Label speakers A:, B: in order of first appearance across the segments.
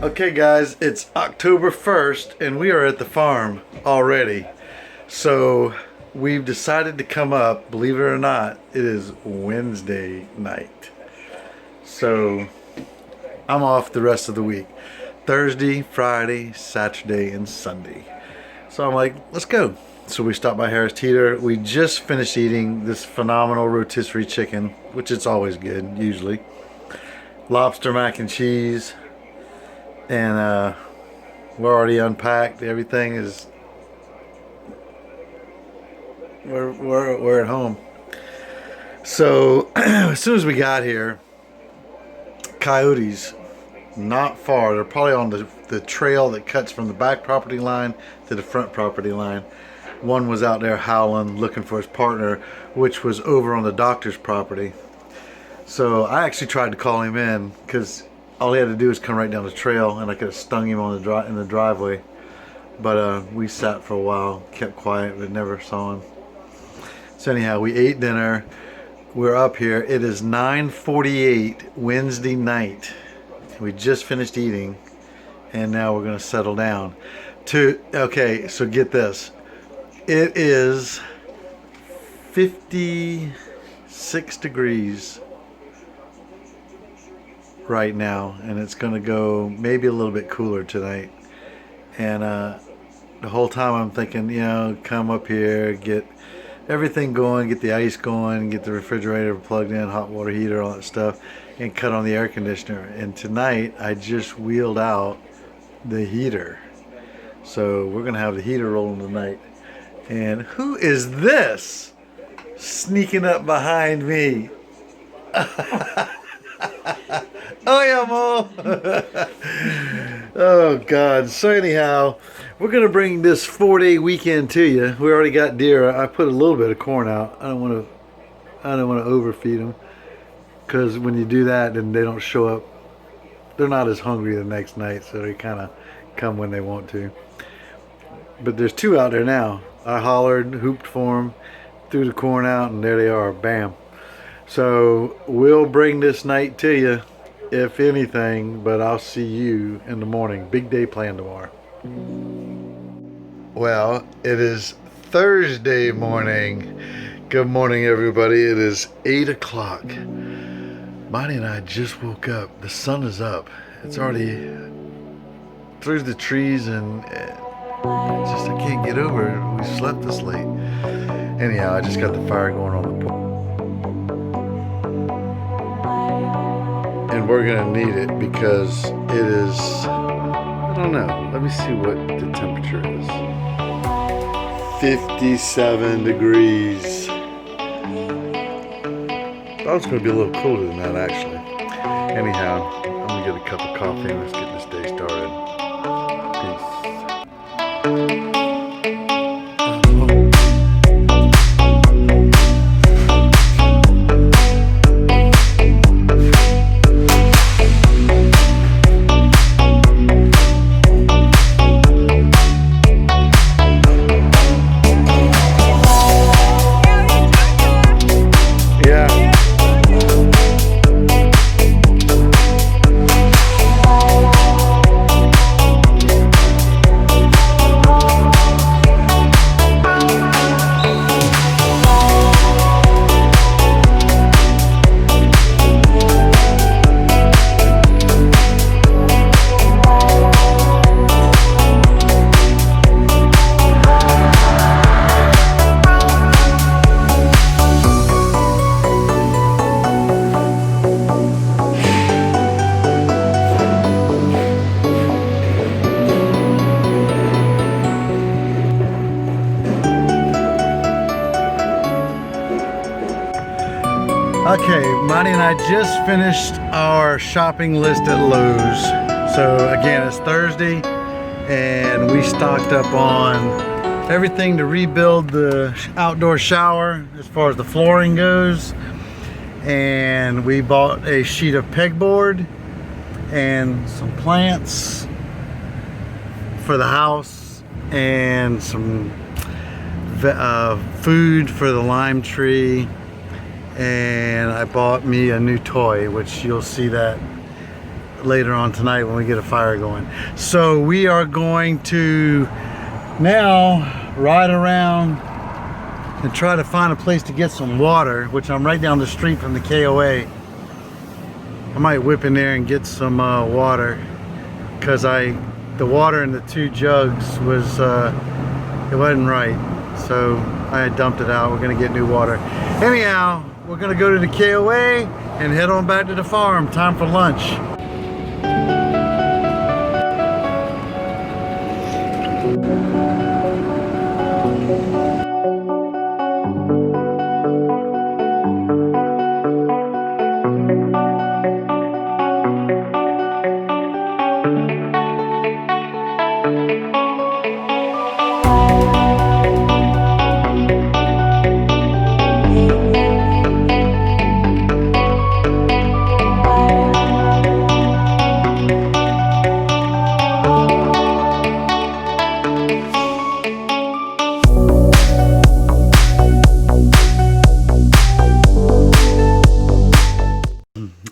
A: Okay guys, it's October 1st and we are at the farm already. So we've decided to come up, believe it or not, it is Wednesday night. So I'm off the rest of the week. Thursday, Friday, Saturday, and Sunday. So I'm like, let's go. So we stopped by Harris Teeter. We just finished eating this phenomenal rotisserie chicken, which it's always good, usually. Lobster mac and cheese. And we're already unpacked. Everything is we're at home. So as soon as we got here, coyotes not far. They're probably on the trail that cuts from the back property line to the front property line. One was out there howling, looking for his partner, which was over on the doctor's property. So I actually tried to call him in because all he had to do was come right down the trail, and I could have stung him on in the driveway. But we sat for a while, kept quiet, but never saw him. So anyhow, we ate dinner. We're up here. It is 9:48 Wednesday night. We just finished eating, and now we're gonna settle down. Okay, so get this. It is 56 degrees right now, and it's gonna go maybe a little bit cooler tonight. And the whole time I'm thinking, you know, come up here, get everything going, get the ice going, get the refrigerator plugged in, hot water heater, all that stuff, and cut on the air conditioner. And tonight I just wheeled out the heater, so we're gonna have the heater rolling tonight. And who is this sneaking up behind me? Oh yeah, Mo. Oh God. So anyhow, we're gonna bring this 4-day weekend to you. We already got deer. I put a little bit of corn out. I don't want to overfeed them, because when you do that, then they don't show up. They're not as hungry the next night, so they kind of come when they want to. But there's 2 out there now. I hollered, hooped for them, threw the corn out, and there they are. Bam. So we'll bring this night to you, if anything, but I'll see you in the morning. Big day planned tomorrow. Well, it is Thursday morning. Good morning, everybody. It is 8 o'clock. Bonnie and I just woke up. The sun is up. It's already through the trees, and I can't get over it. We slept this late. Anyhow, I just got the fire going on the porch. And we're gonna need it because it is, I don't know, let me see what the temperature is. 57 degrees. Thought it was gonna be a little cooler than that, actually. Anyhow, I'm gonna get a cup of coffee and let's get this day started. Peace. Okay, Monty and I just finished our shopping list at Lowe's. So again, it's Thursday, and we stocked up on everything to rebuild the outdoor shower as far as the flooring goes. And we bought a sheet of pegboard and some plants for the house and some food for the lime tree. And I bought me a new toy, which you'll see that later on tonight when we get a fire going. So we are going to now ride around and try to find a place to get some water, which I'm right down the street from the KOA. I might whip in there and get some water, because the water in the 2 jugs was it wasn't right, so I dumped it out. We're gonna get new water. Anyhow, we're gonna go to the KOA and head on back to the farm. Time for lunch.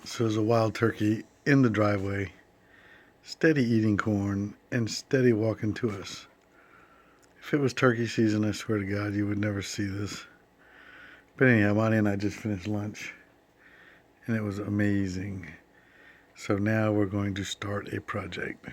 A: So there's a wild turkey in the driveway, steady eating corn and steady walking to us. If it was turkey season, I swear to God, you would never see this. But anyhow, Monty and I just finished lunch, and it was amazing. So now we're going to start a project.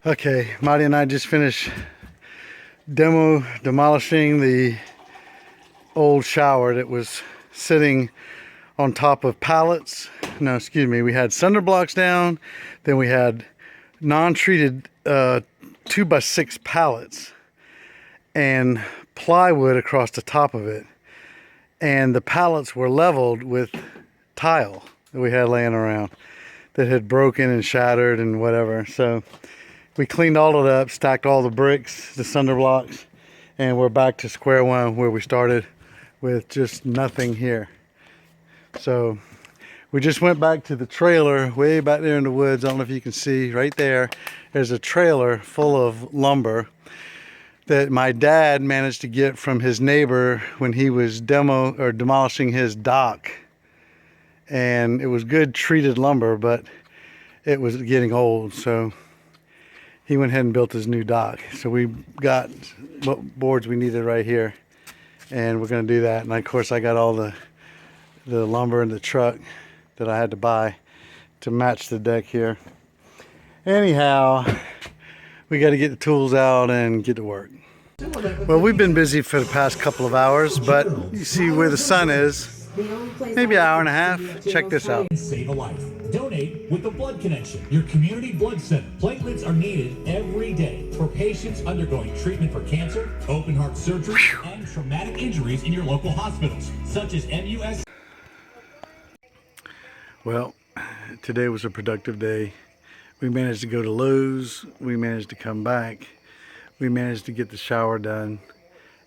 A: Okay, Marty and I just finished demolishing the old shower that was sitting on top of pallets. No, excuse me, we had cinder blocks down, then we had non-treated 2x6 pallets and plywood across the top of it. And the pallets were leveled with tile that we had laying around that had broken and shattered and whatever. So we cleaned all of it up, stacked all the bricks, the cinder blocks, and we're back to square one where we started with just nothing here. So we just went back to the trailer way back there in the woods. I don't know if you can see right there. There's a trailer full of lumber that my dad managed to get from his neighbor when he was demolishing his dock. And it was good treated lumber, but it was getting old, so he went ahead and built his new dock. So we got what boards we needed right here, and we're going to do that. And of course I got all the lumber in the truck that I had to buy to match the deck here. Anyhow, we got to get the tools out and get to work. Well, we've been busy for the past couple of hours, but you see where the sun is, maybe an hour and a half. Check this out.
B: Save a life. Donate with the Blood Connection, your community blood center. Platelets are needed every day for patients undergoing treatment for cancer, open heart surgery, and traumatic injuries in your local hospitals, such as MUS.
A: Well, today was a productive day. We managed to go to Lowe's. We managed to come back. We managed to get the shower done.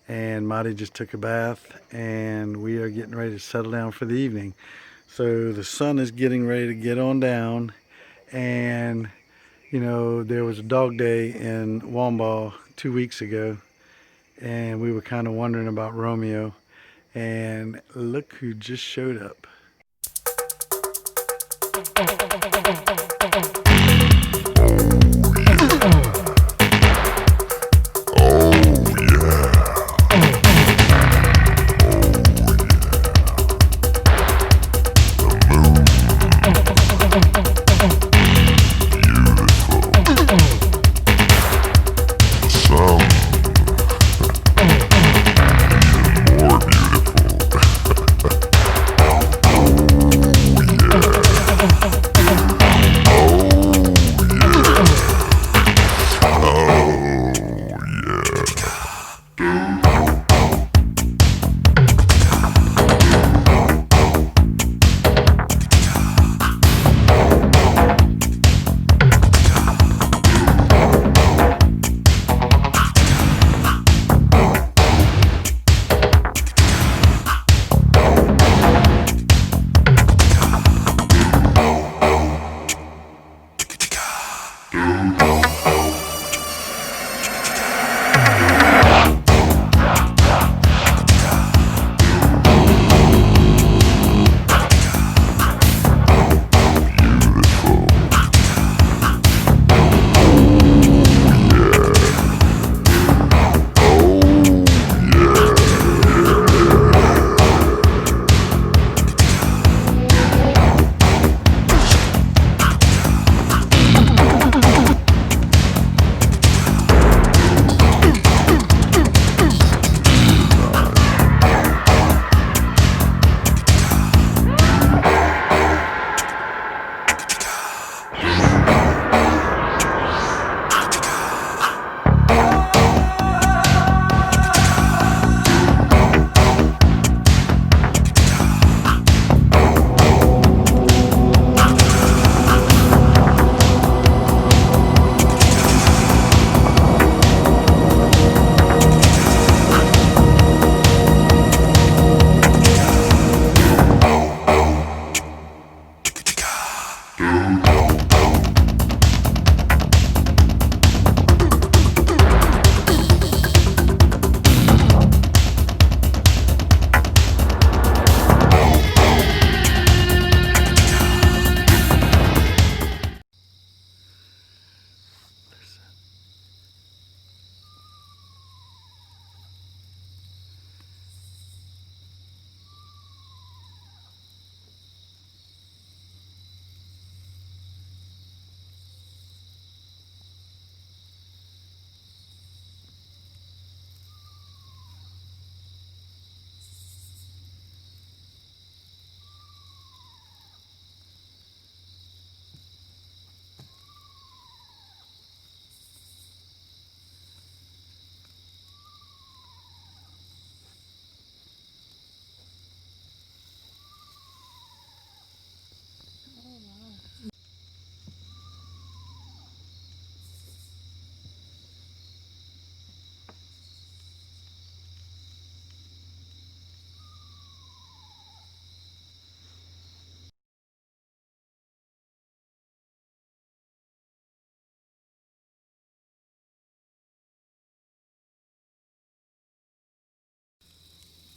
A: And Marty just took a bath, and we are getting ready to settle down for the evening. So the sun is getting ready to get on down, and you know, there was a dog day in Womba 2 weeks ago, and we were kind of wondering about Romeo, and look who just showed up.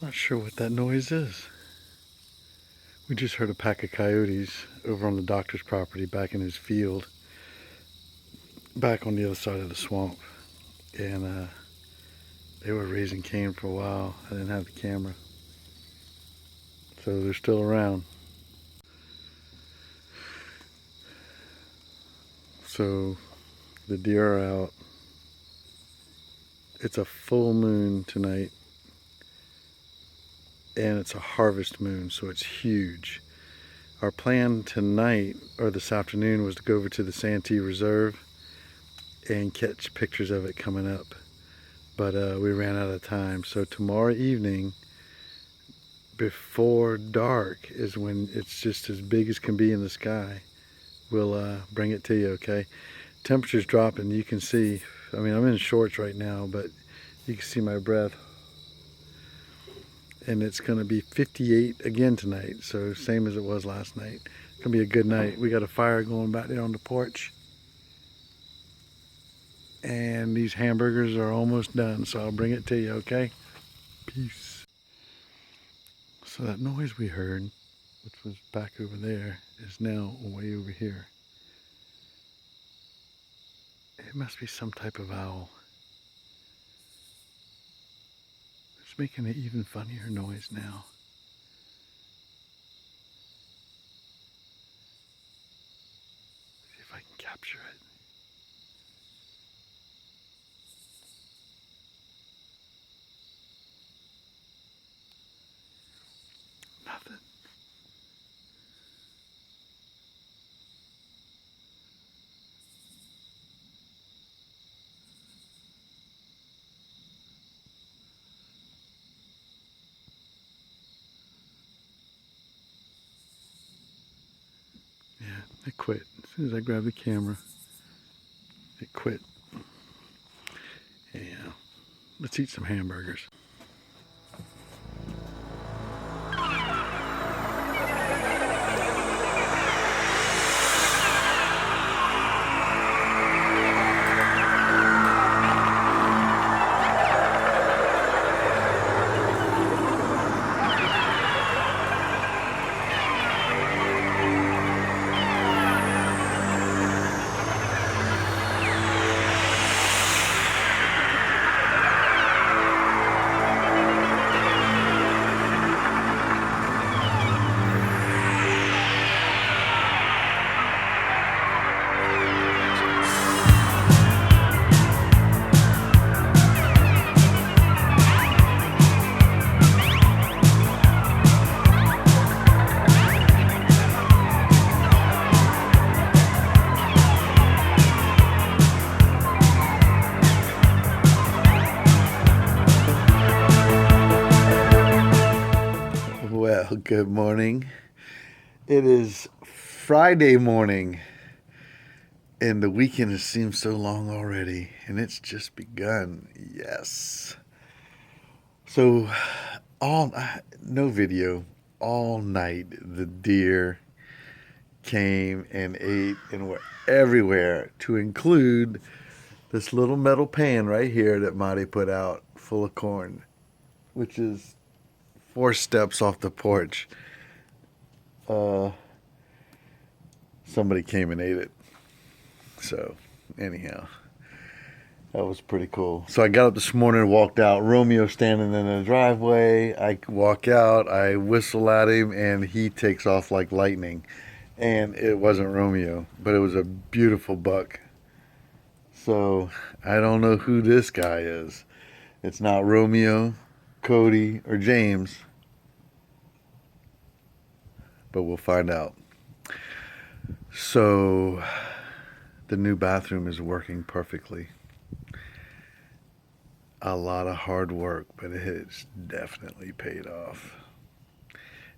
A: Not sure what that noise is. We just heard a pack of coyotes over on the doctor's property back in his field, back on the other side of the swamp. And they were raising cane for a while. I didn't have the camera. So they're still around. So the deer are out. It's a full moon tonight. And it's a harvest moon, so it's huge. Our plan tonight, or this afternoon, was to go over to the Santee Reserve and catch pictures of it coming up. But we ran out of time. So tomorrow evening, before dark, is when it's just as big as can be in the sky. We'll bring it to you, okay? Temperature's dropping, you can see. I mean, I'm in shorts right now, but you can see my breath. And it's going to be 58 again tonight, so same as it was last night. It's going to be a good night. We got a fire going back there on the porch. And these hamburgers are almost done, so I'll bring it to you, okay? Peace. So that noise we heard, which was back over there, is now way over here. It must be some type of owl. It's making an even funnier noise now. See if I can capture it. Nothing. Yeah, it quit. As soon as I grabbed the camera, it quit. Yeah. Let's eat some hamburgers. Well, good morning. It is Friday morning, and the weekend has seemed so long already, and it's just begun. Yes. So, no video, all night the deer came and ate and were everywhere, to include this little metal pan right here that Marty put out full of corn, which is 4 steps off the porch. Somebody came and ate it. So, anyhow, that was pretty cool. So I got up this morning and walked out. Romeo standing in the driveway. I walk out, I whistle at him, and he takes off like lightning. And it wasn't Romeo, but it was a beautiful buck. So I don't know who this guy is. It's not Romeo, Cody, or James, but we'll find out. So the new bathroom is working perfectly. A lot of hard work, but it's definitely paid off.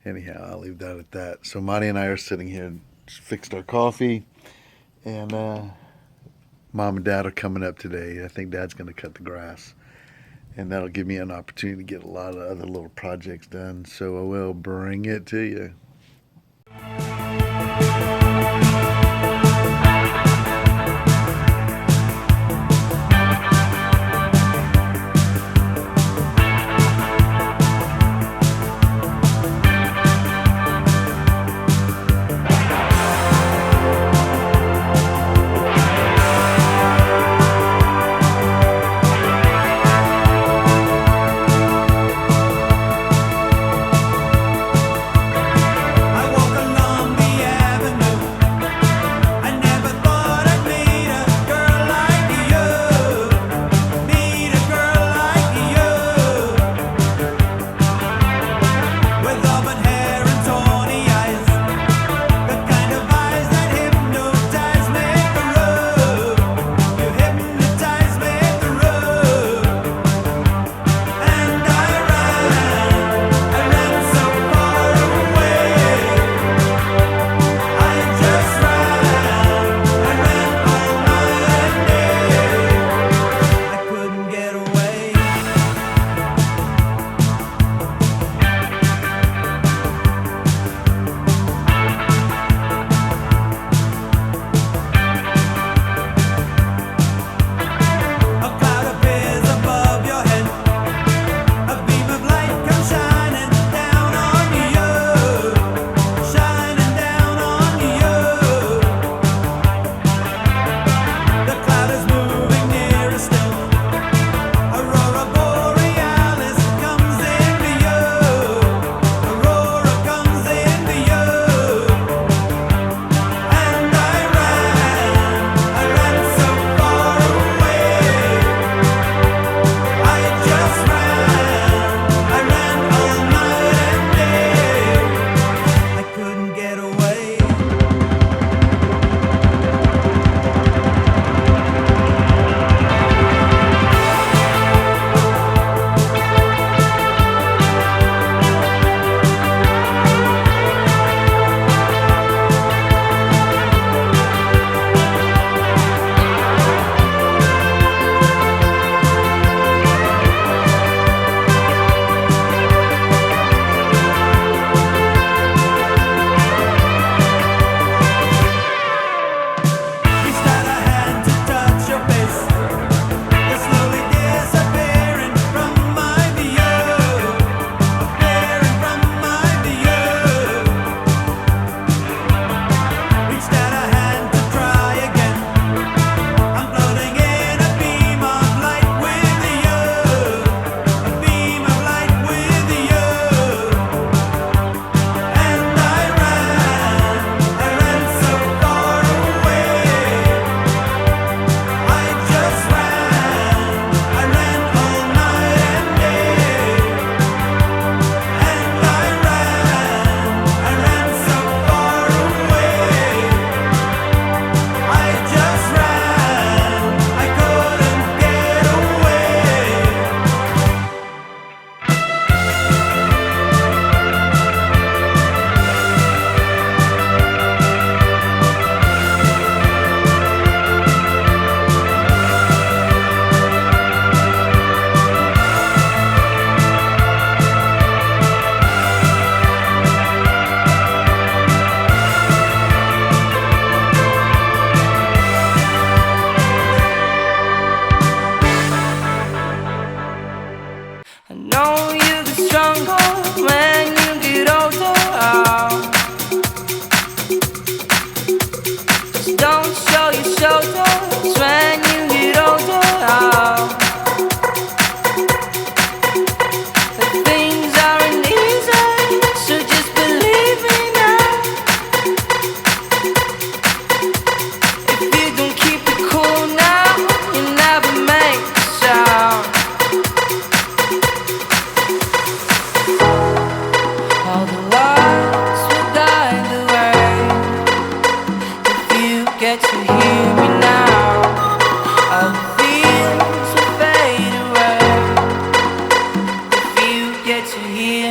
A: Anyhow, I'll leave that at that. So Monty and I are sitting here, fixed our coffee, and Mom and Dad are coming up today. I think Dad's going to cut the grass. And that'll give me an opportunity to get a lot of other little projects done. So I will bring it to you.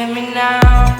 C: hear me now?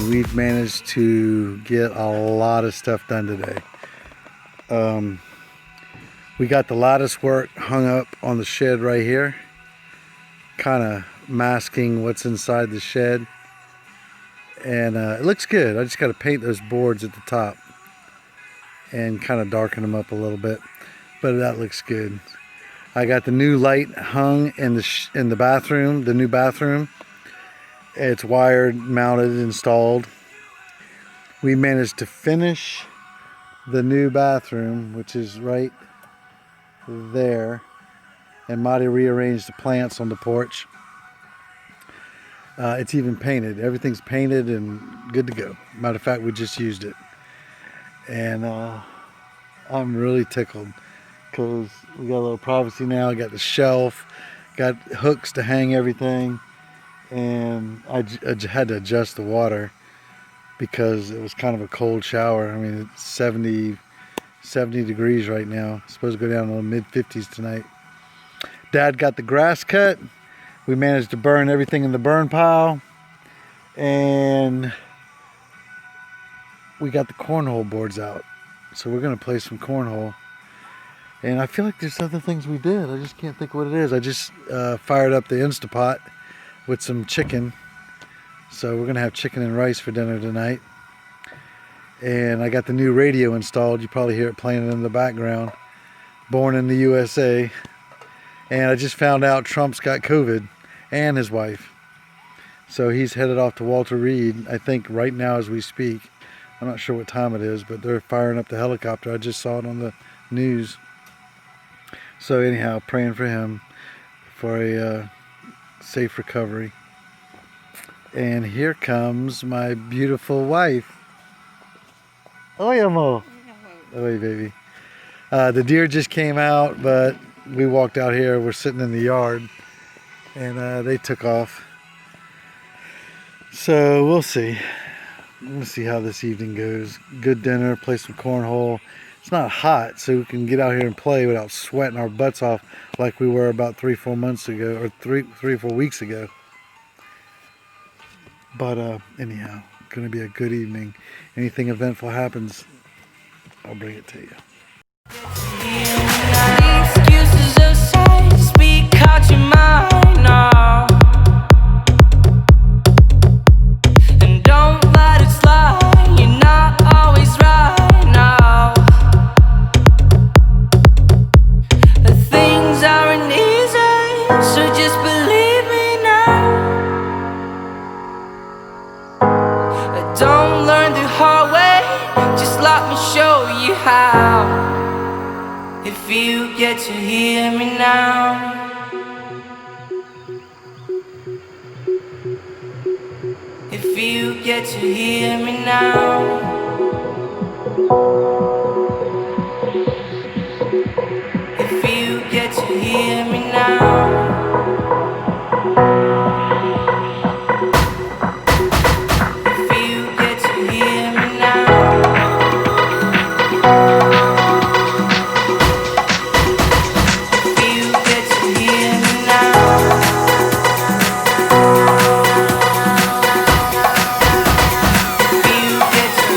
A: We've managed to get a lot of stuff done today. We got the lattice work hung up on the shed right here, kind of masking what's inside the shed, and it looks good. I just got to paint those boards at the top and kind of darken them up a little bit, but that looks good. I got the new light hung in the bathroom, the new bathroom. It's wired, mounted, installed. We managed to finish the new bathroom, which is right there. And Marty rearranged the plants on the porch. It's even painted. Everything's painted and good to go. Matter of fact, we just used it. And I'm really tickled because we got a little privacy now. I got the shelf, got hooks to hang everything. And I had to adjust the water because it was kind of a cold shower. I mean, it's 70 degrees right now. It's supposed to go down to the mid-50s tonight. Dad got the grass cut. We managed to burn everything in the burn pile. And we got the cornhole boards out. So we're going to play some cornhole. And I feel like there's other things we did. I just can't think what it is. I just fired up the Instapot with some chicken, so we're gonna have chicken and rice for dinner tonight. And I got the new radio installed. You probably hear it playing in the background. Born in the USA. And I just found out Trump's got COVID, and his wife, so he's headed off to Walter Reed, I think right now as we speak. I'm not sure what time it is, but they're firing up the helicopter. I just saw it on the news. So anyhow, praying for him for a safe recovery. And here comes my beautiful wife. Oi, amor. Oi, baby. The deer just came out, but we walked out here. We're sitting in the yard, and they took off. So we'll see. We'll see how this evening goes. Good dinner, play some cornhole. It's not hot, so we can get out here and play without sweating our butts off like we were about 3-4 months ago, or 3-4 weeks ago. But anyhow, gonna be a good evening. Anything eventful happens, I'll bring it to you.
C: Excuses aside, speak out your mind now. And don't let it slide, you're not always right now. Things aren't easy, so just believe me now. Don't learn the hard way, just let me show you how. If you get to hear me now. If you get to hear me now. If you get to hear me now. If you get to hear me now. Get to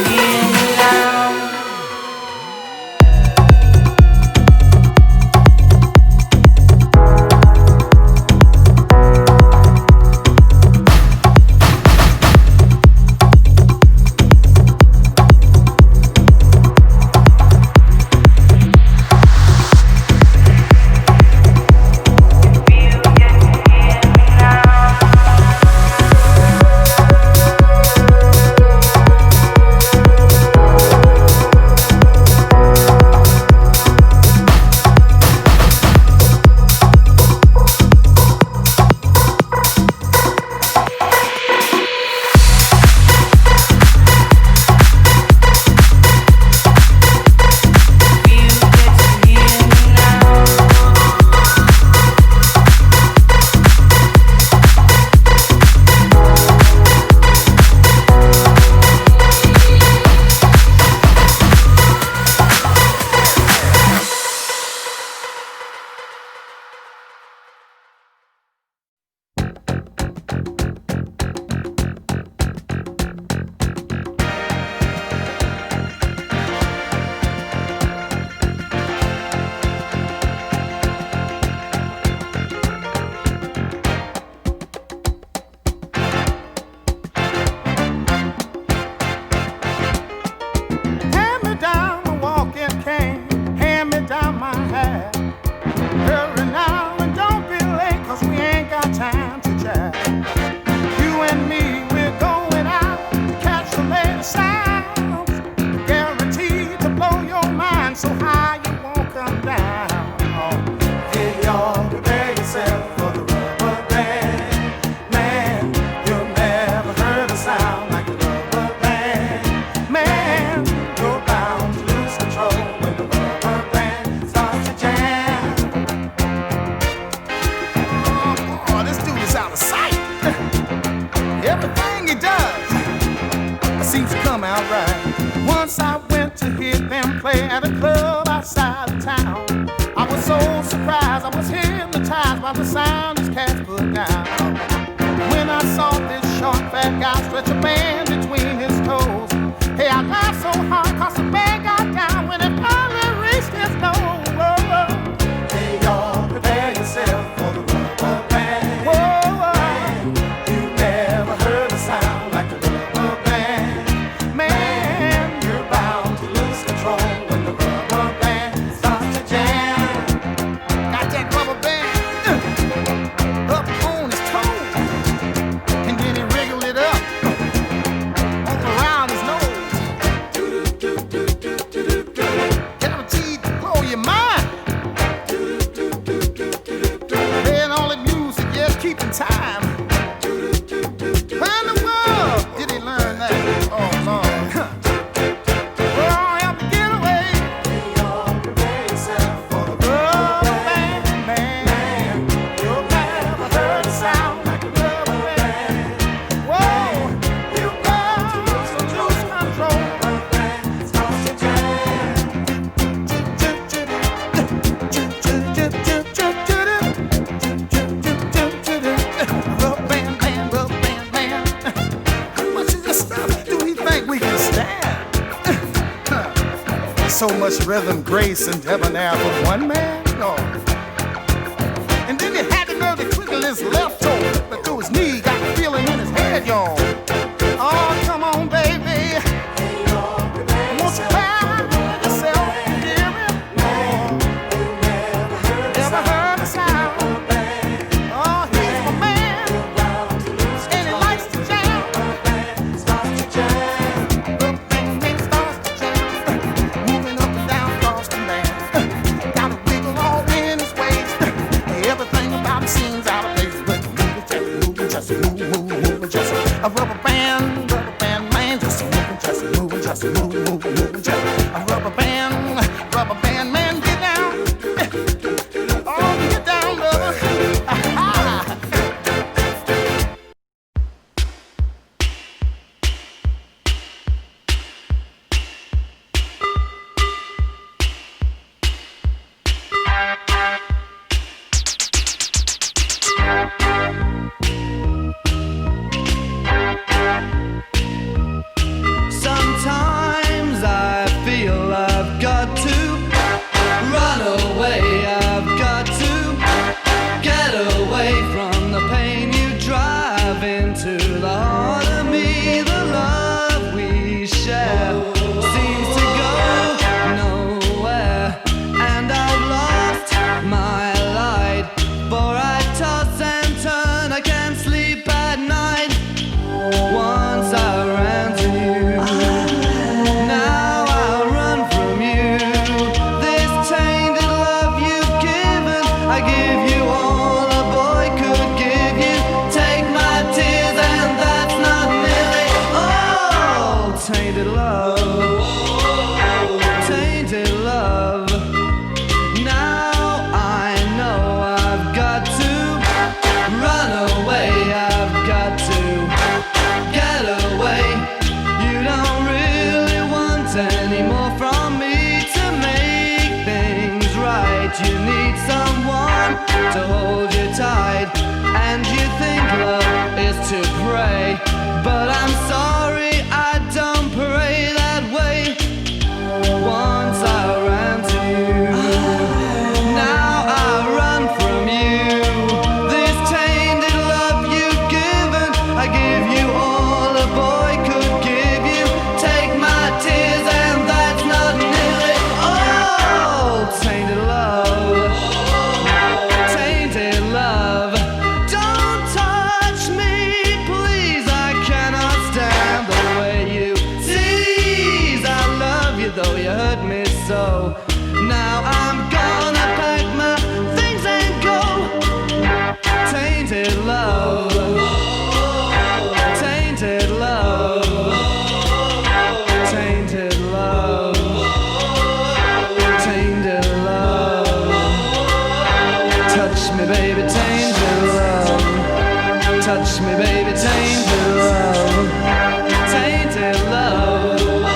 D: right. Once I went to hear them play at a club outside of town. I was so surprised, I was hypnotized by the sound these cats put down. When I saw this short fat guy stretch a band between his toes, hey, I laughed so hard 'cause the band got down when it finally reached his nose. Hey, y'all, prepare yourself for the rubber band. Whoa, you never heard a sound like the rubber band. Man, you're bound to lose control when the rubber band starts to jam. Got that rubber band up on his toes, and then he wriggled it up all around his nose. Guaranteed to blow your mind. Playing all the music, yeah, keeping time. Where in the world did he learn that? Oh, Lord. Well, I have to get away. Prepare yourself for the rubber band, man. You've never heard a sound like a rubber band. Whoa, you got to lose control. Starts to jam. Rubber band, man, rubber band, man. How much of this stuff do we think we can stand? So much rhythm, grace, and debonair for one man? No. And then he had the nerve to twiddle his left toe, but through his knee, got the feeling in his head, y'all. Oh, come on, baby. Won't you cry yourself, hear me? Never heard a sound. Oh, he's my man, and he likes to jam. Rubber band starts to jam, moving up and down across the land. Got a wiggle all in his waist. Everything about him seems out of place, but moving, just moving, just a rubber band man, just moving, just moving, just a rubber band man, get down. Oh, get down, brother. Aha.
E: Sometimes I feel I've got to run away. I've got to get away from the pain you drive into the heart of me. The love we share seems to go nowhere, and I've lost my light. For I toss and turn, I can't sleep at night. Once I ran to you, now I run from you. This tainted love you've given, I give you all a boy could give you. Take my tears and that's not nearly all. Tainted love, tainted love. Now I know I've got to run away. I've got to get away. You don't really want any more from me to make things right. You need someone to hold you tight, and you think love is to pray, but I'm sorry, I don't pray that way. Once I ran to you, now I run from you. This tainted love you've given, I give you all a boy could give you. Take my tears and that's not nearly all. Tainted love, tainted love. Don't touch me, please, I cannot stand the way you tease. I love you though you hurt me so. Now I'm gonna pack my things and go. Tainted love, tainted love, tainted love, tainted love. Touch me, baby, tainted love. Touch me, baby, tainted love, tainted love.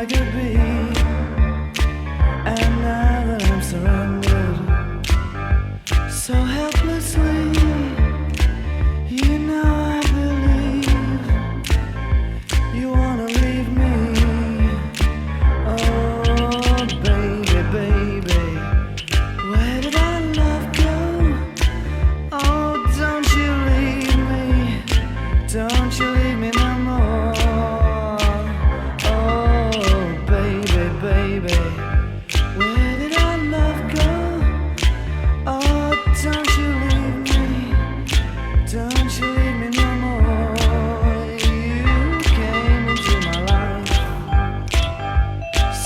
E: I could be. And now that I'm surrendered so helplessly, you know I believe you wanna leave me. Oh baby, baby, where did our love go? Oh, don't you leave me, don't you leave me no more. Oh baby, baby, where did our love go? Oh, don't you leave me, don't you leave me no more. You came into my life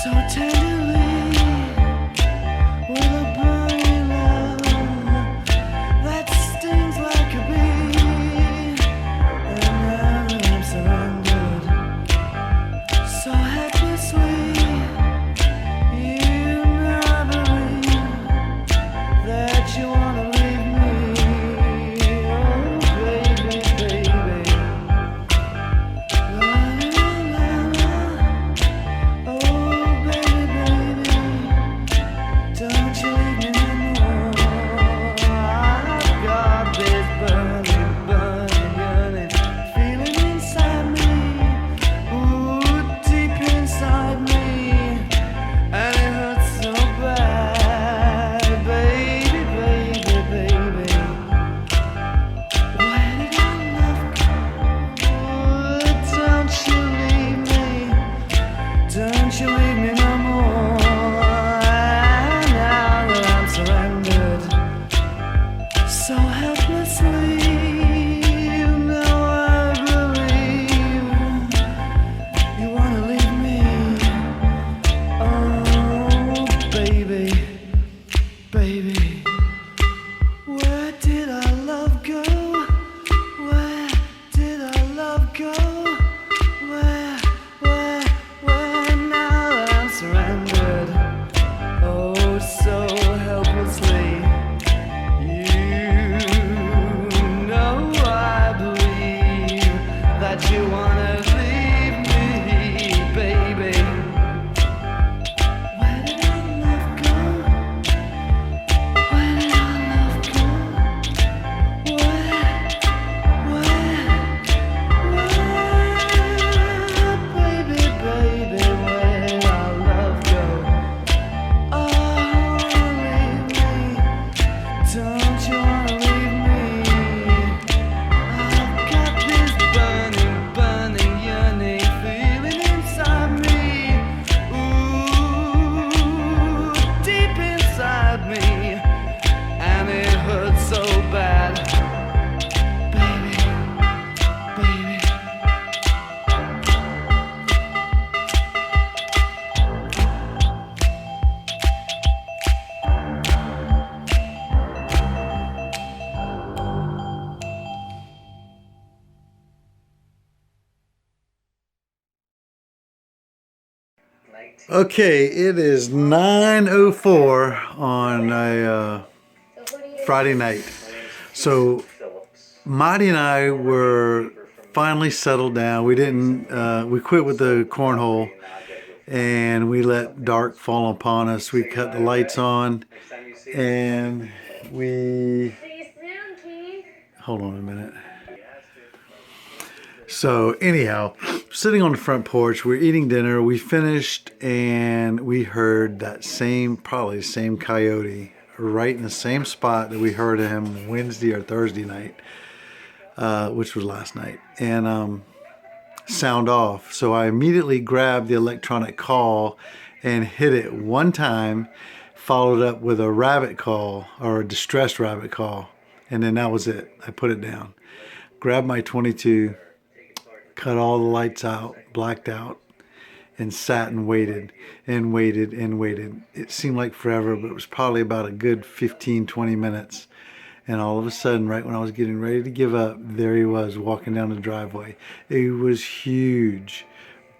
E: so tenderly, with a burning love that stings like a bee. And now that I'm surrendered so helplessly, you know I believe that you wanna leave me. Oh baby, baby, la la la la. Oh baby, baby, don't you leave me no more. I've got this burning, burning, yearning feeling inside me, ooh, deep inside me, and it hurts so bad, baby, baby, baby. Where did our love go? Don't you leave me, don't you leave me no more. And now that I'm surrendered so helplessly, you know I believe you wanna leave me. Oh baby, baby, where did our love go? Where did our love go? Where, now that I'm surrendered, oh so helplessly, you know I believe that you wanna leave me, baby. Where did our love go? Where did our love go? Where, baby, baby, where did our love go? Oh, leave me, don't you wanna leave me? I've got this burning, burning, yearning feeling inside me, ooh, deep inside me, and it hurts so bad, baby, baby.
A: Okay, it is 9:04 on a Friday night. So Marty and I were finally settled down. We didn't, we quit with the cornhole and we let dark fall upon us. We cut the lights on and we, hold on a minute. So anyhow, sitting on the front porch, we're eating dinner, we finished, and we heard that same, probably the same coyote, right in the same spot that we heard him Wednesday or Thursday night, which was last night, and sound off. So I immediately grabbed the electronic call and hit it one time, followed up with a rabbit call, or a distressed rabbit call, and then that was it. I put it down, grabbed my 22, cut all the lights out, blacked out, and sat and waited and waited and waited. It seemed like forever, but it was probably about a good 15-20 minutes. And all of a sudden, right when I was getting ready to give up, there he was walking down the driveway. He was huge,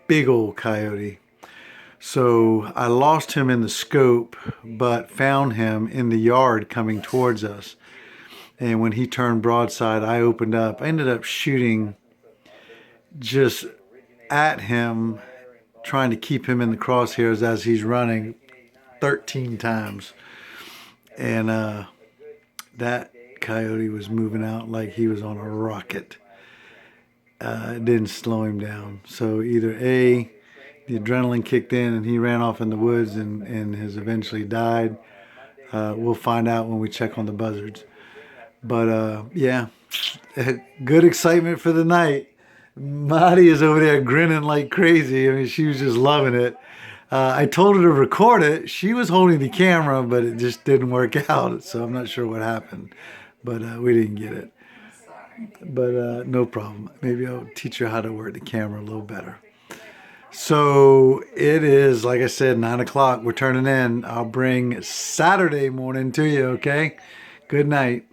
A: big old coyote. So I lost him in the scope, but found him in the yard coming towards us. And when he turned broadside, I opened up. I ended up shooting just at him, trying to keep him in the crosshairs as he's running 13 times. And that coyote was moving out like he was on a rocket. It didn't slow him down. So either A, the adrenaline kicked in and he ran off in the woods and has eventually died. We'll find out when we check on the buzzards. But yeah, good excitement for the night. Marty is over there grinning like crazy. I mean, she was just loving it. I told her to record it. She was holding the camera, but it just didn't work out. So I'm not sure what happened. But we didn't get it. But no problem. Maybe I'll teach her how to work the camera a little better. So it is, like I said, 9 o'clock. We're turning in. I'll bring Saturday morning to you, okay? Good night.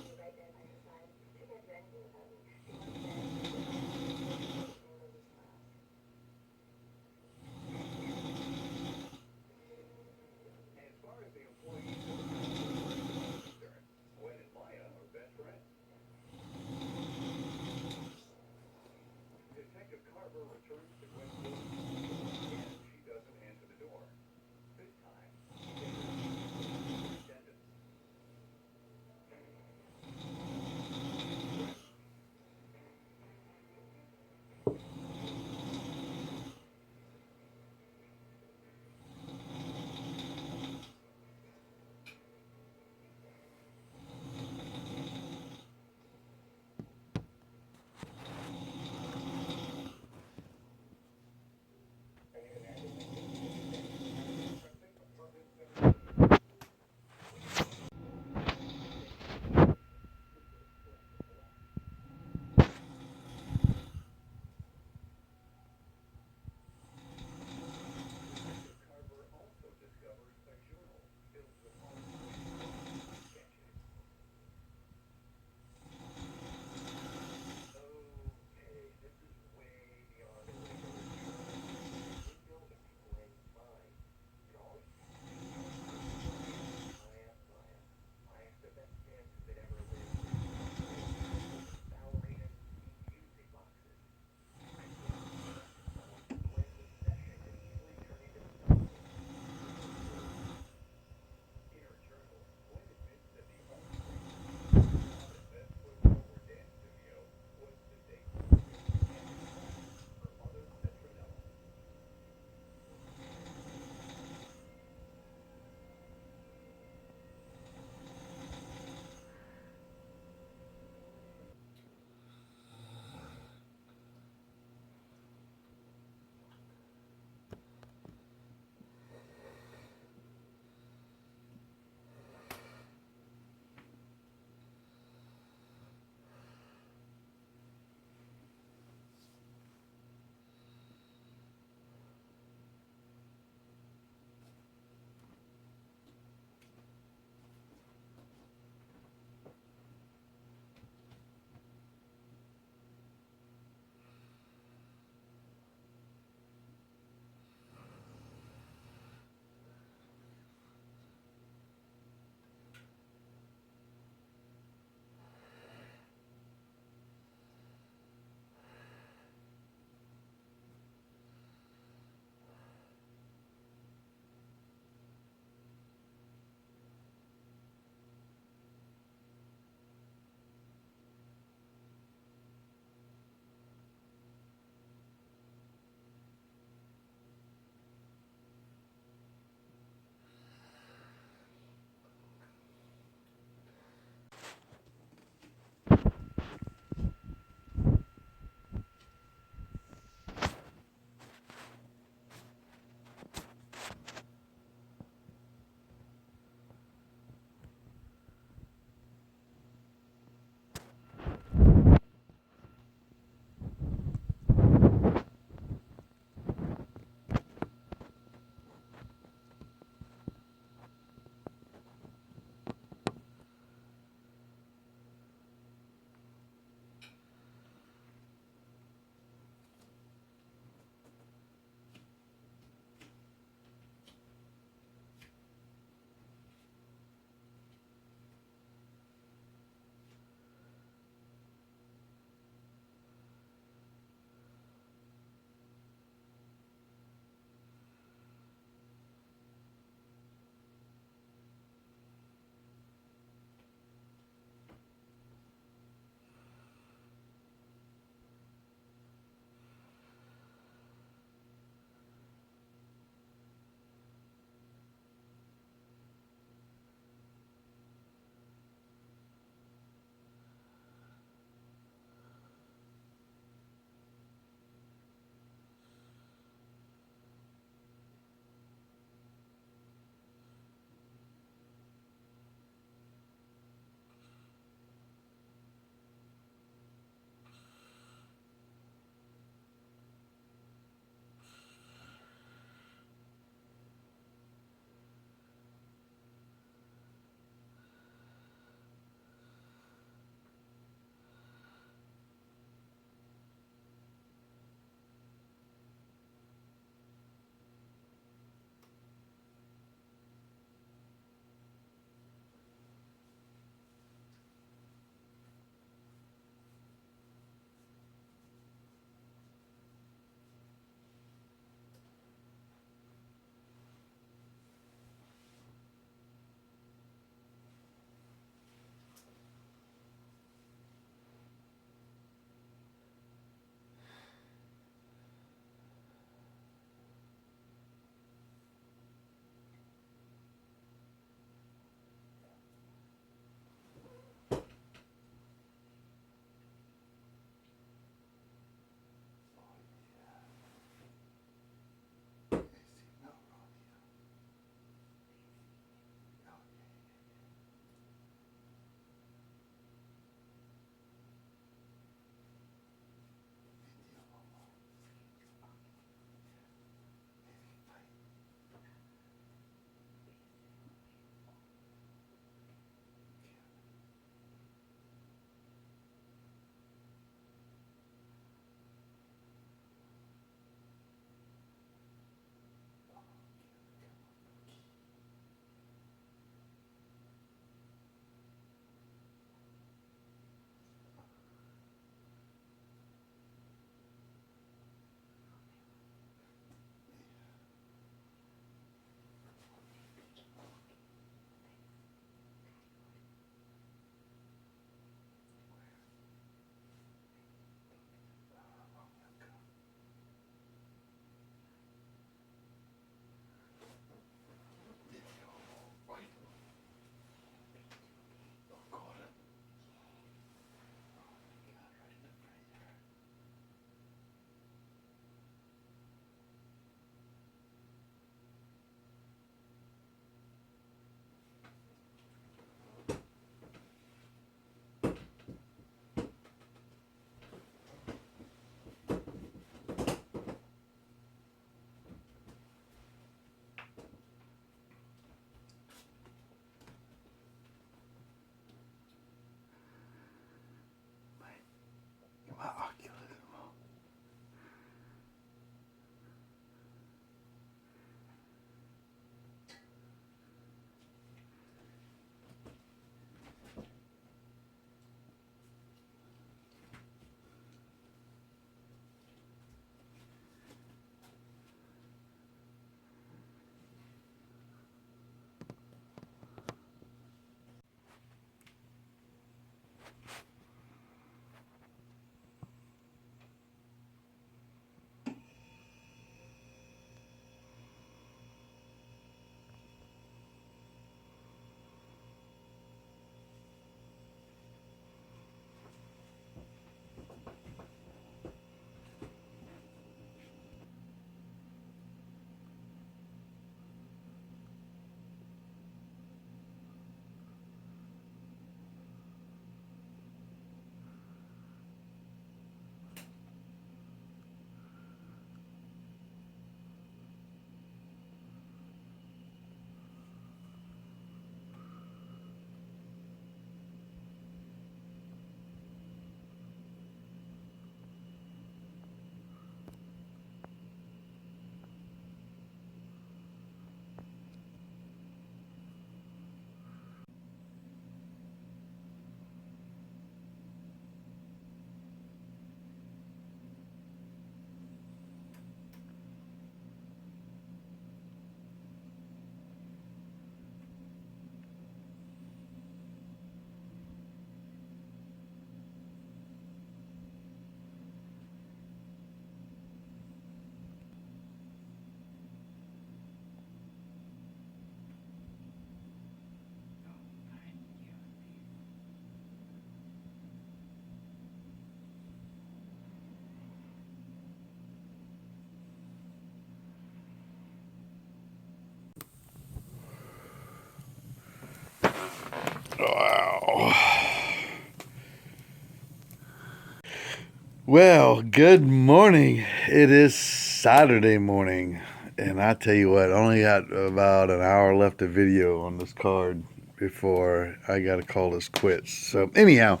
A: Well, good morning. It is Saturday morning, and I tell you what, I only got about an hour left of video on this card before I got to call this quits. So anyhow,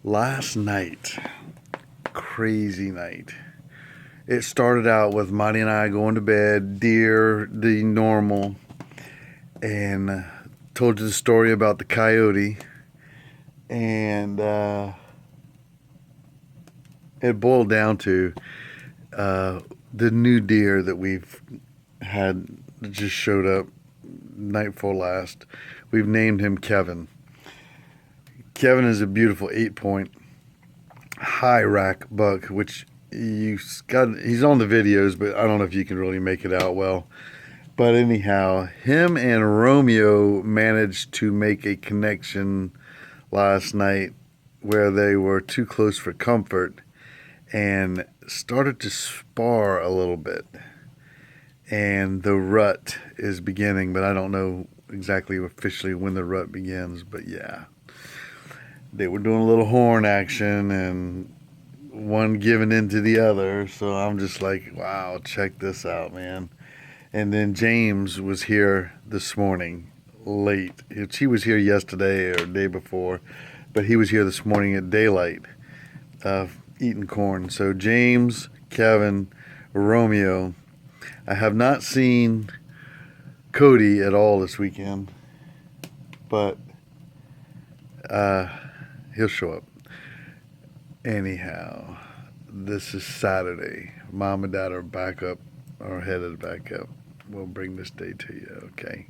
A: last night, crazy night. It started out with Monty and I going to bed, deer, the normal, and told you the story about the coyote, and it boiled down to the new deer that we've had that just showed up night before last. We've named him Kevin. Kevin is a beautiful 8-point high rack buck, which he's on the videos, but I don't know if you can really make it out well. But anyhow, him and Romeo managed to make a connection last night where they were too close for comfort and started to spar a little bit. And the rut is beginning, but I don't know exactly officially when the rut begins. But yeah, they were doing a little horn action and one giving into the other. So I'm just like, wow, check this out, man. And then James was here this morning late. He was here yesterday or day before, but he was here this morning at daylight, eating corn. So James, Kevin, Romeo. I have not seen Cody at all this weekend, but he'll show up. Anyhow, this is Saturday. Mom and Dad are back up, or headed back up. We'll bring this day to you, okay?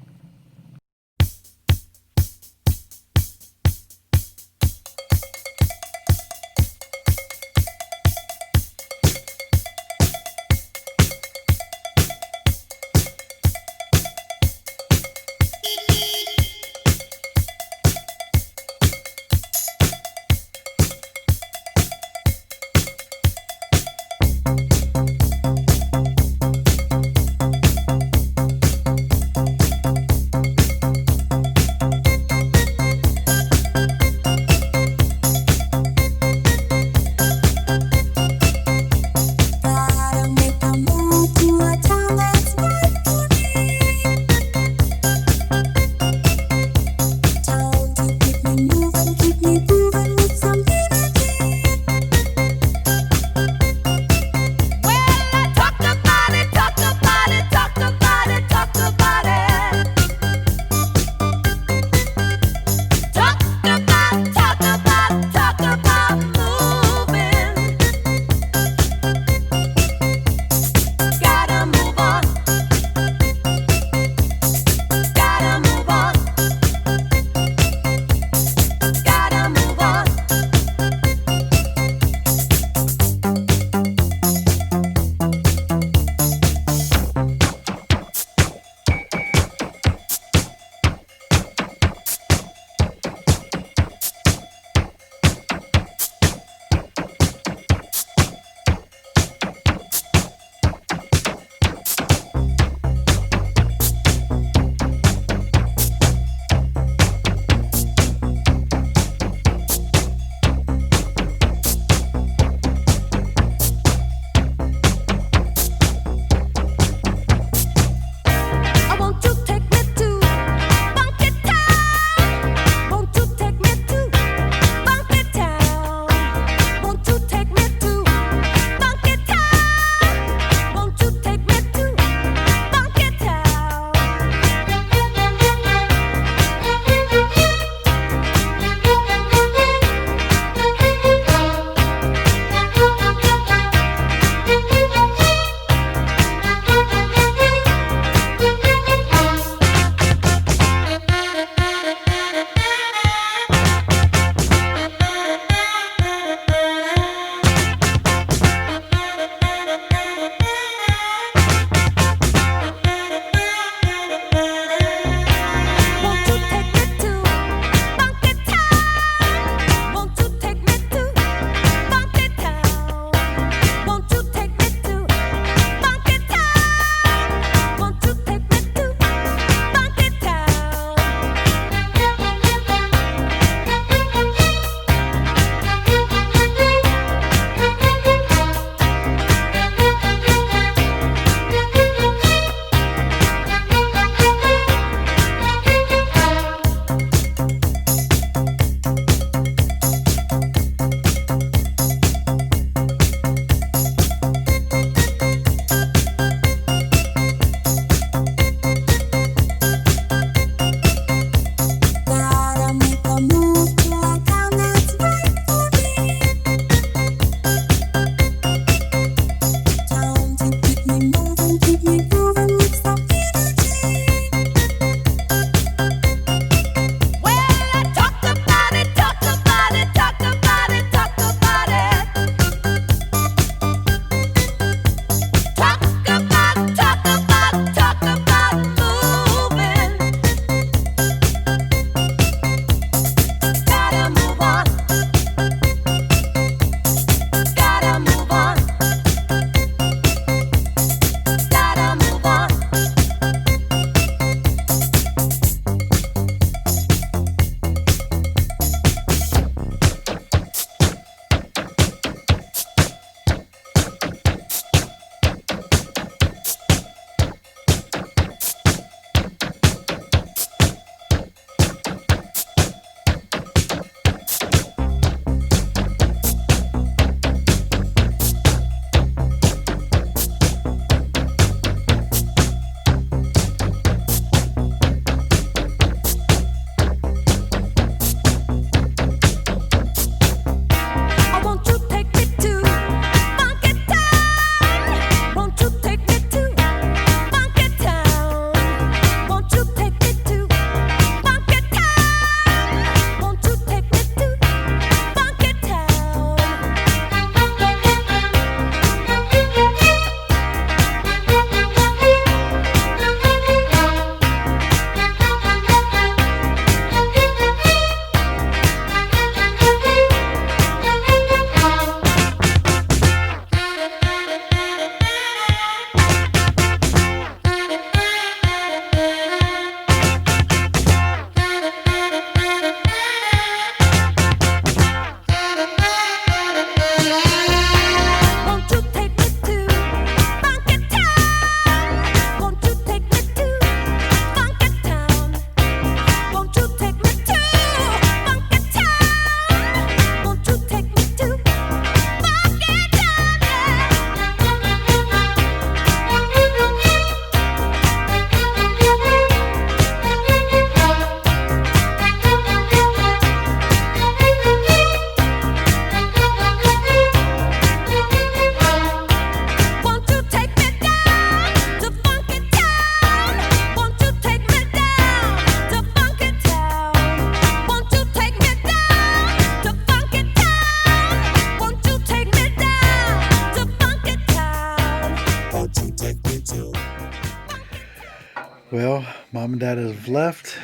A: Well, Mom and Dad have left,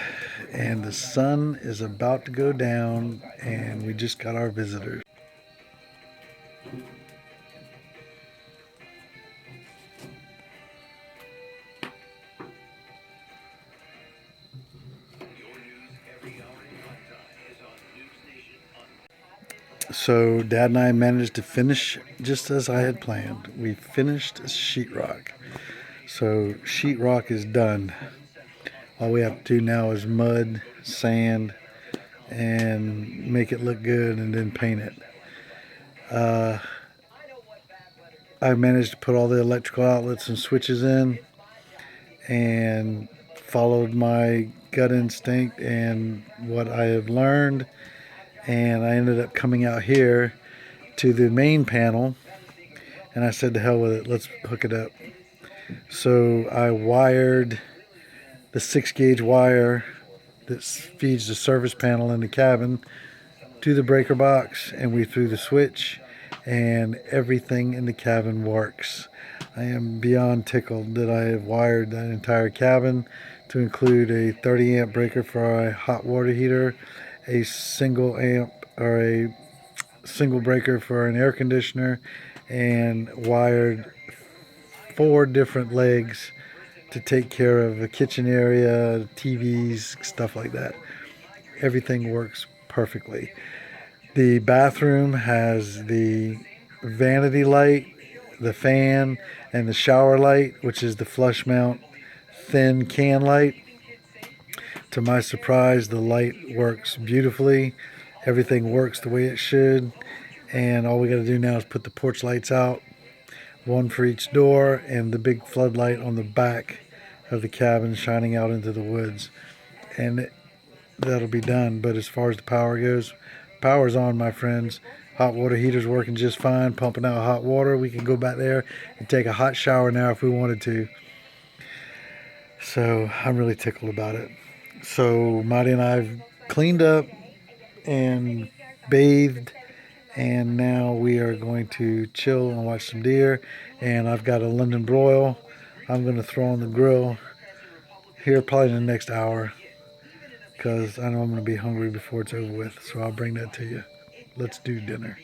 A: and the sun is about to go down, and we just got our visitors. So Dad and I managed to finish just as I had planned. We finished sheetrock. So sheetrock is done. All we have to do now is mud, sand, and make it look good and then paint it. I managed to put all the electrical outlets and switches in and followed my gut instinct and what I have learned, and I ended up coming out here to the main panel, and I said to hell with it, let's hook it up. So I wired the 6-gauge wire that feeds the service panel in the cabin to the breaker box, and we threw the switch, and everything in the cabin works. I am beyond tickled that I have wired that entire cabin to include a 30 amp breaker for a hot water heater, a single amp or a single breaker for an air conditioner, and wired 4 different legs to take care of the kitchen area, TVs, stuff like that. Everything works perfectly. The bathroom has the vanity light, the fan, and the shower light, which is the flush mount thin can light. To my surprise, the light works beautifully. Everything works the way it should. And all we got to do now is put the porch lights out, one for each door, and the big floodlight on the back of the cabin shining out into the woods. And that'll be done. But as far as the power goes, power's on, my friends. Hot water heater's working just fine, pumping out hot water. We can go back there and take a hot shower now if we wanted to. So I'm really tickled about it. So Marty and I have cleaned up and bathed, and now we are going to chill and watch some deer. And I've got a London broil I'm going to throw on the grill here probably in the next hour, because I know I'm going to be hungry before it's over with. So I'll bring that to you. Let's do dinner.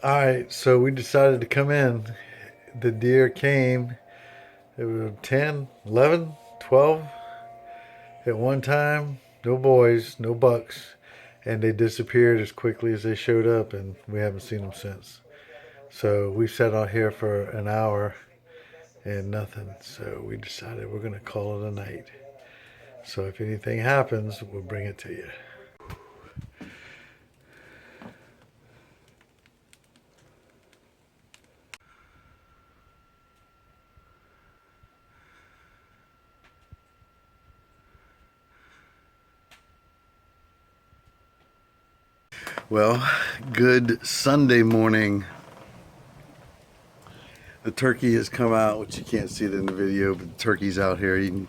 A: All right, so we decided to come in. The deer came. It was 10, 11, 12 at one time. No boys, no bucks. And they disappeared as quickly as they showed up, and we haven't seen them since. So we sat out here for an hour and nothing. So we decided we're going to call it a night. So if anything happens, we'll bring it to you. Well, good Sunday morning. The turkey has come out, which you can't see it in the video, but the turkey's out here eating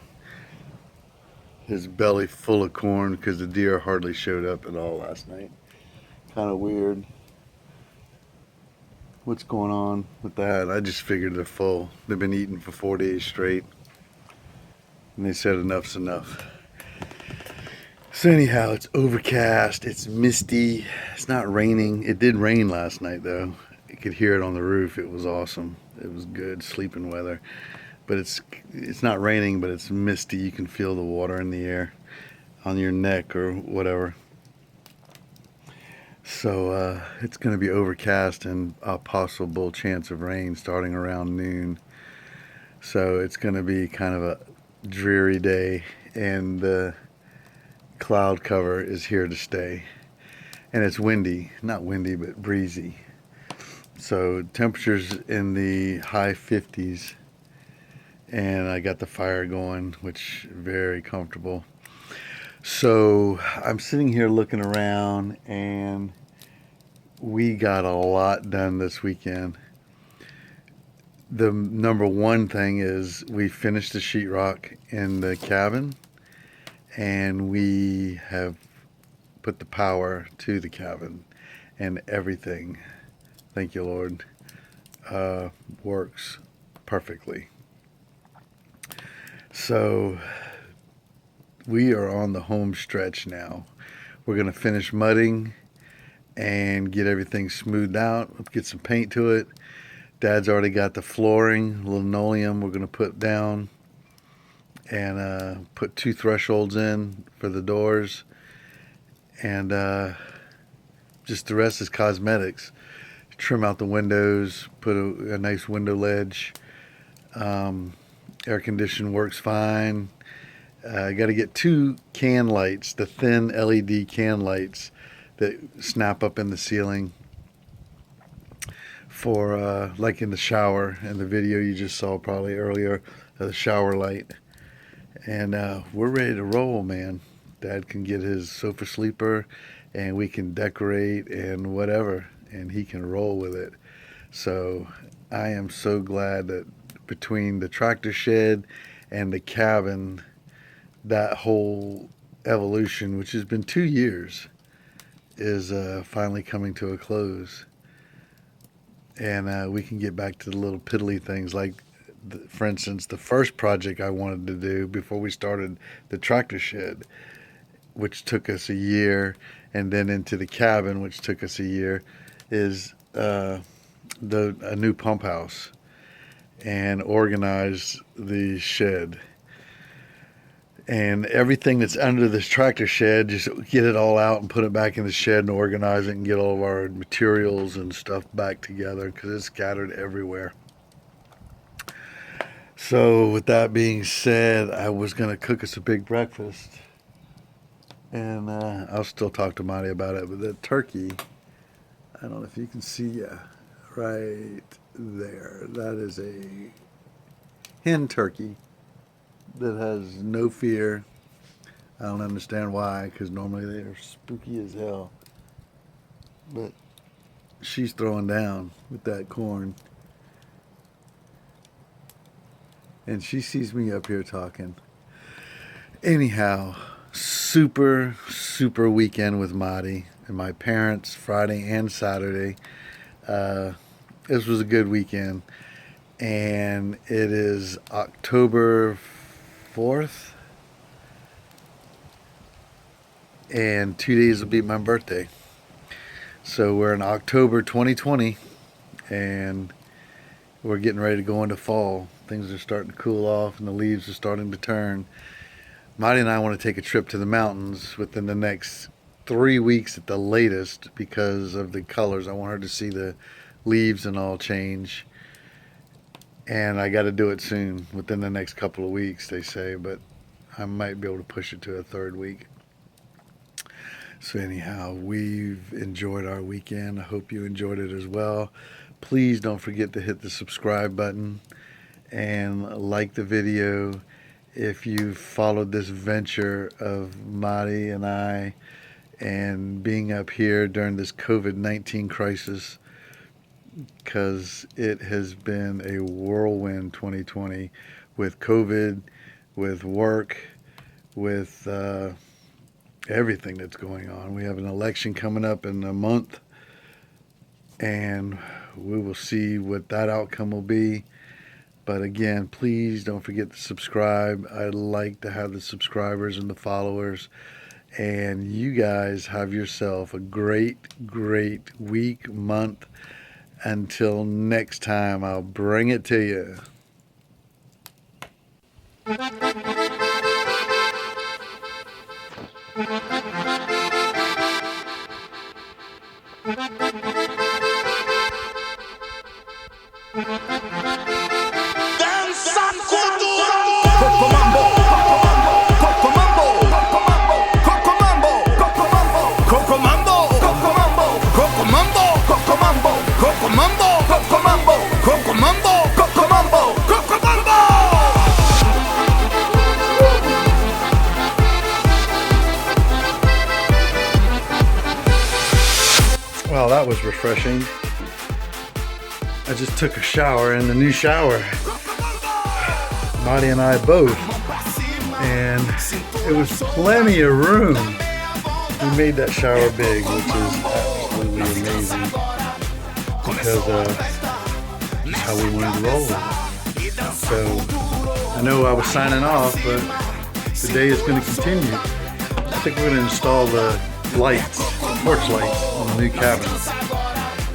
A: his belly full of corn because the deer hardly showed up at all last night. Kind of weird. What's going on with that? I just figured they're full. They've been eating for 4 days straight, and they said enough's enough. So anyhow, it's overcast, it's misty, it's not raining. It did rain last night though. You could hear it on the roof. It was awesome. It was good sleeping weather. But it's not raining, but it's misty. You can feel the water in the air on your neck or whatever. So it's going to be overcast and a possible chance of rain starting around noon. So it's going to be kind of a dreary day, and the cloud cover is here to stay. And it's windy, not windy, but breezy. So temperatures in the high 50s, and I got the fire going, which very comfortable. So I'm sitting here looking around, and we got a lot done this weekend. The number one thing is we finished the sheetrock in the cabin, and we have put the power to the cabin, and everything, thank you Lord, works perfectly. So we are on the home stretch now. We're going to finish mudding and get everything smoothed out, get some paint to it. Dad's already got the flooring, linoleum we're going to put down, and put 2 thresholds in for the doors, and just the rest is cosmetics. Trim out the windows, put a nice window ledge. Air conditioning works fine. I got to get 2 can lights, the thin LED can lights that snap up in the ceiling for like in the shower, in the video you just saw probably earlier, the shower light. And we're ready to roll, man. Dad can get his sofa sleeper and we can decorate and whatever, and he can roll with it. So I am so glad that between the tractor shed and the cabin, that whole evolution, which has been 2 years, is finally coming to a close. And we can get back to the little piddly things, like, for instance, the first project I wanted to do before we started the tractor shed, which took us a year, and then into the cabin, which took us a year, is a new pump house and organize the shed. And everything that's under this tractor shed, just get it all out and put it back in the shed and organize it and get all of our materials and stuff back together because it's scattered everywhere. So with that being said, I was going to cook us a big breakfast. And I'll still talk to Monty about it. But the turkey, I don't know if you can see, right there. That is a hen turkey that has no fear. I don't understand why, because normally they are spooky as hell. But she's throwing down with that corn. And she sees me up here talking. Anyhow, super weekend with Marty and my parents, Friday and Saturday. This was a good weekend. And it is October 4th. And 2 days will be my birthday. So we're in October 2020. And we're getting ready to go into fall. Things are starting to cool off and the leaves are starting to turn. Marty and I want to take a trip to the mountains within the next 3 weeks at the latest because of the colors. I want her to see the leaves and all change. And I got to do it soon, within the next couple of weeks, they say, but I might be able to push it to a 3rd week. So anyhow, we've enjoyed our weekend. I hope you enjoyed it as well. Please don't forget to hit the subscribe button and like the video if you've followed this venture of Marty and I and being up here during this COVID-19 crisis, because it has been a whirlwind 2020 with COVID, with work, with everything that's going on. We have an election coming up in a month, and we will see what that outcome will be. But again, please don't forget to subscribe. I'd like to have the subscribers and the followers. And you guys have yourself a great week, month. Until next time, I'll bring it to you. Well, that was refreshing. I just took a shower in the new shower. Marty and I both. And it was plenty of room. We made that shower big, which is absolutely amazing. Because that's how we wanted to roll with it. So I know I was signing off, but the day is going to continue. I think we're going to install the lights, porch lights on the new cabin.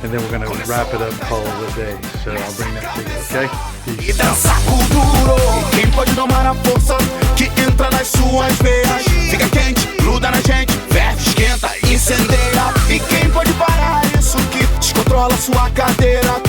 A: And then we're going to wrap it up and call it a day. So I'll bring that to you, okay?
D: E
A: Peace.
D: dança com duro. Quem pode domar a força que entra nas suas veias? Fica quente, gruda na gente, ferve, esquenta, incendeia. E quem pode parar isso que descontrola sua cadeira?